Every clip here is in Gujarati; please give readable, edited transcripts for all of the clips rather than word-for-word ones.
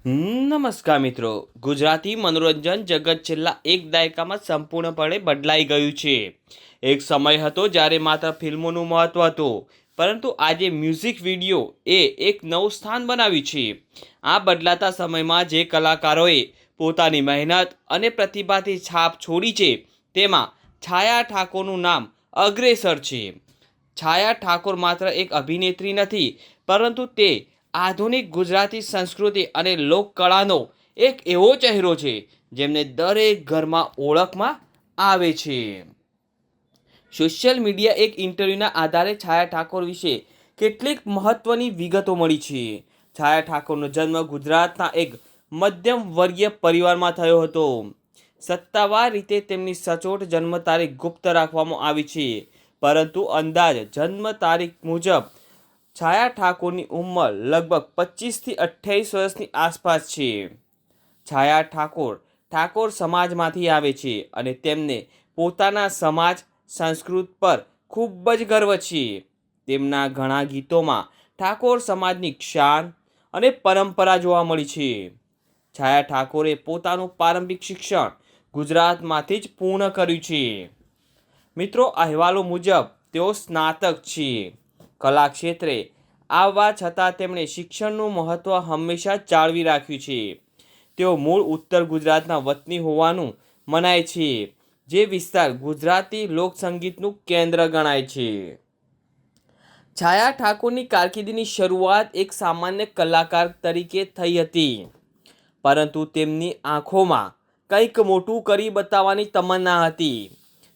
નમસ્કાર મિત્રો. ગુજરાતી મનોરંજન જગત છેલ્લા એક દાયકામાં સંપૂર્ણપણે બદલાઈ ગયું છે. એક સમય હતો જ્યારે માત્ર ફિલ્મોનું મહત્વ હતું, પરંતુ આજે મ્યુઝિક વિડીયો એ એક નવું સ્થાન બનાવ્યું છે. આ બદલાતા સમયમાં જે કલાકારોએ પોતાની મહેનત અને પ્રતિભાથી છાપ છોડી છે, તેમાં છાયા ઠાકોરનું નામ અગ્રેસર છે. છાયા ઠાકોર માત્ર એક અભિનેત્રી નથી, પરંતુ તે આધુનિક ગુજરાતી સંસ્કૃતિ અને લોકકળાનો એક એવો ચહેરો છે જેમને દરેક ઘરમાં ઓળખમાં આવે છે. સોશિયલ મીડિયા એક ઇન્ટરવ્યૂના આધારે છાયા ઠાકોર વિશે કેટલીક મહત્વની વિગતો મળી છે. છાયા ઠાકોરનો જન્મ ગુજરાતના એક મધ્યમ વર્ગીય પરિવારમાં થયો હતો. સત્તાવાર રીતે તેમની સચોટ જન્મ તારીખ ગુપ્ત રાખવામાં આવી છે, પરંતુ અંદાજ જન્મ તારીખ મુજબ છાયા ઠાકોરની ઉંમર લગભગ 25થી 28 વર્ષની આસપાસ છે. છાયા ઠાકોર સમાજમાંથી આવે છે અને તેમને પોતાના સમાજ સંસ્કૃતિ પર ખૂબ જ ગર્વ છે. તેમના ઘણા ગીતોમાં ઠાકોર સમાજની શાન અને પરંપરા જોવા મળી છે. છાયા ઠાકોરે પોતાનું પ્રારંભિક શિક્ષણ ગુજરાતમાંથી જ પૂર્ણ કર્યું છે. મિત્રો, અહેવાલો મુજબ તેઓ સ્નાતક છે. કલા ક્ષેત્રે આવવા છતાં તેમણે શિક્ષણનું મહત્ત્વ હંમેશા જાળવી રાખ્યું છે. તેઓ મૂળ ઉત્તર ગુજરાતના વતની હોવાનું મનાય છે, જે વિસ્તાર ગુજરાતી લોકસંગીતનું કેન્દ્ર ગણાય છે. છાયા ઠાકોરની કારકિર્દીની શરૂઆત એક સામાન્ય કલાકાર તરીકે થઈ હતી, પરંતુ તેમની આંખોમાં કંઈક મોટું કરી બતાવવાની તમન્ના હતી.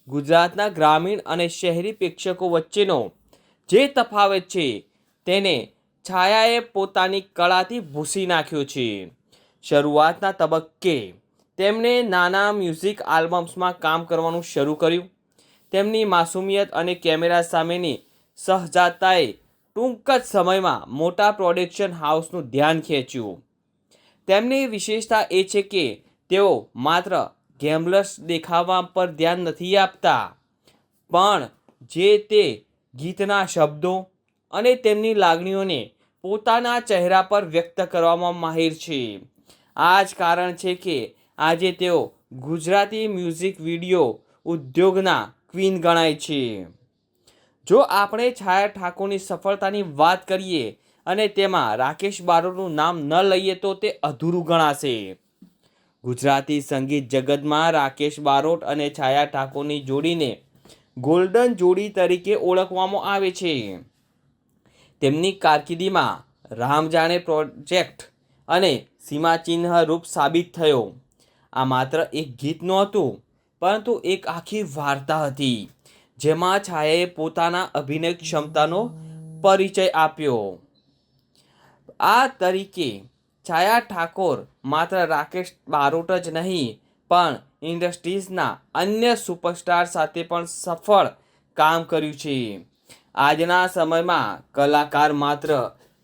ગુજરાતના ગ્રામીણ અને શહેરી પ્રેક્ષકો વચ્ચેનો જે તફાવત છે તેને છાયાએ પોતાની કળાથી ભૂંસી નાખ્યો છે. શરૂઆતના તબક્કે તેમણે નાના મ્યુઝિક આલ્બમ્સમાં કામ કરવાનું શરૂ કર્યું. તેમની માસુમિયત અને કેમેરા સામેની સહજાતાએ ટૂંક જ સમયમાં મોટા પ્રોડક્શન હાઉસનું ધ્યાન ખેંચ્યું. તેમની વિશેષતા એ છે કે તેઓ માત્ર ગ્લેમરસ દેખાવા પર ધ્યાન નથી આપતા, પણ જે તે ગીતના શબ્દો અને તેમની લાગણીઓને પોતાના ચહેરા પર વ્યક્ત કરવામાં માહિર છે. આ જ કારણ છે કે આજે તેઓ ગુજરાતી મ્યુઝિક વિડીયો ઉદ્યોગના ક્વીન ગણાય છે. જો આપણે છાયા ઠાકોરની સફળતાની વાત કરીએ અને તેમાં રાકેશ બારોટનું નામ ન લઈએ તો તે અધૂરું ગણાશે. ગુજરાતી સંગીત જગતમાં રાકેશ બારોટ અને છાયા ઠાકોરની જોડીને ગોલ્ડન જોડી તરીકે ઓળખવામાં આવે છે. તેમની કારકિર્દીમાં રામ જાણે પ્રોજેક્ટ અને સીમાચિહ્ન રૂપ સાબિત થયો. આ માત્ર એક ગીત નહોતું, પરંતુ એક આખી વાર્તા હતી, જેમાં છાયાએ પોતાના અભિનય ક્ષમતાનો પરિચય આપ્યો. આ તરીકે છાયા ઠાકોર માત્ર રાકેશ બારોટ જ નહીં, પણ ઇન્ડસ્ટ્રીઝના અન્ય સુપરસ્ટાર સાથે પણ સફળ કામ કર્યું છે. આજના સમયમાં કલાકાર માત્ર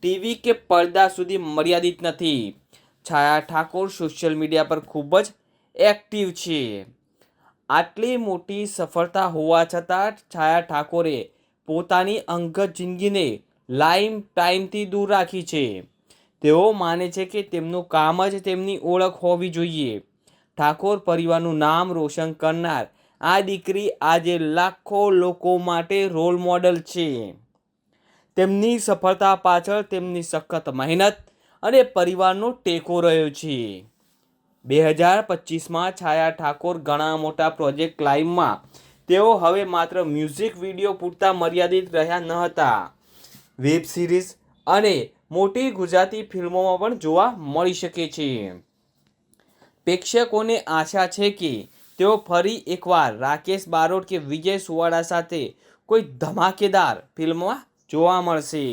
ટીવી કે પડદા સુધી મર્યાદિત નથી. છાયા ઠાકોર સોશિયલ મીડિયા પર ખૂબ જ એક્ટિવ છે. આટલી મોટી સફળતા હોવા છતાં છાયા ઠાકોરે પોતાની અંગત જિંદગીને લાઈમ ટાઈમથી દૂર રાખી છે. તેઓ માને છે કે તેમનું કામ જ તેમની ઓળખ હોવી જોઈએ. ઠાકોર પરિવારનું નામ રોશન કરનાર આ દીકરી આજે લાખો લોકો માટે રોલ મોડલ છે. તેમની સફળતા પાછળ તેમની સખત મહેનત અને પરિવારનો ટેકો રહ્યો છે. 2025માં છાયા ઠાકોર ઘણા મોટા પ્રોજેક્ટ લાઇનમાં. તેઓ હવે માત્ર મ્યુઝિક વિડીયો પૂરતા મર્યાદિત રહ્યા ન હતા. વેબ સિરીઝ અને મોટી ગુજરાતી ફિલ્મોમાં પણ જોવા મળી શકે છે. પ્રેક્ષકોને આશા છે કે તેઓ ફરી એકવાર રાકેશ બારોટ કે વિજય સુવાળા સાથે કોઈ ધમાકેદાર ફિલ્મમાં જોવા મળશે.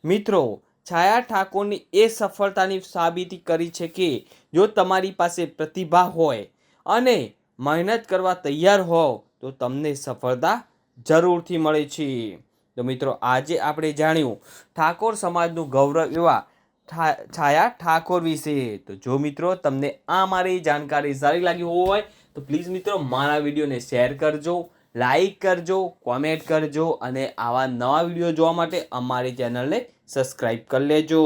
મિત્રો, છાયા ઠાકોરની એ સફળતાની સાબિતી કરી છે કે જો તમારી પાસે પ્રતિભા હોય અને મહેનત કરવા તૈયાર હોવ તો તમને સફળતા જરૂરથી મળે છે. તો મિત્રો, આજે આપણે જાણ્યું ઠાકોર સમાજનું ગૌરવ એવા છાયા ઠાકોર વિશે. તો જો મિત્રો તમને આ મારી જાણકારી સારી લાગી હોય તો પ્લીઝ મિત્રો મારા વિડીયોને શેર કરજો, લાઈક કરજો, કોમેન્ટ કરજો અને આવા નવા વિડીયો જોવા માટે અમારી ચેનલને સબસ્ક્રાઈબ કરી લેજો.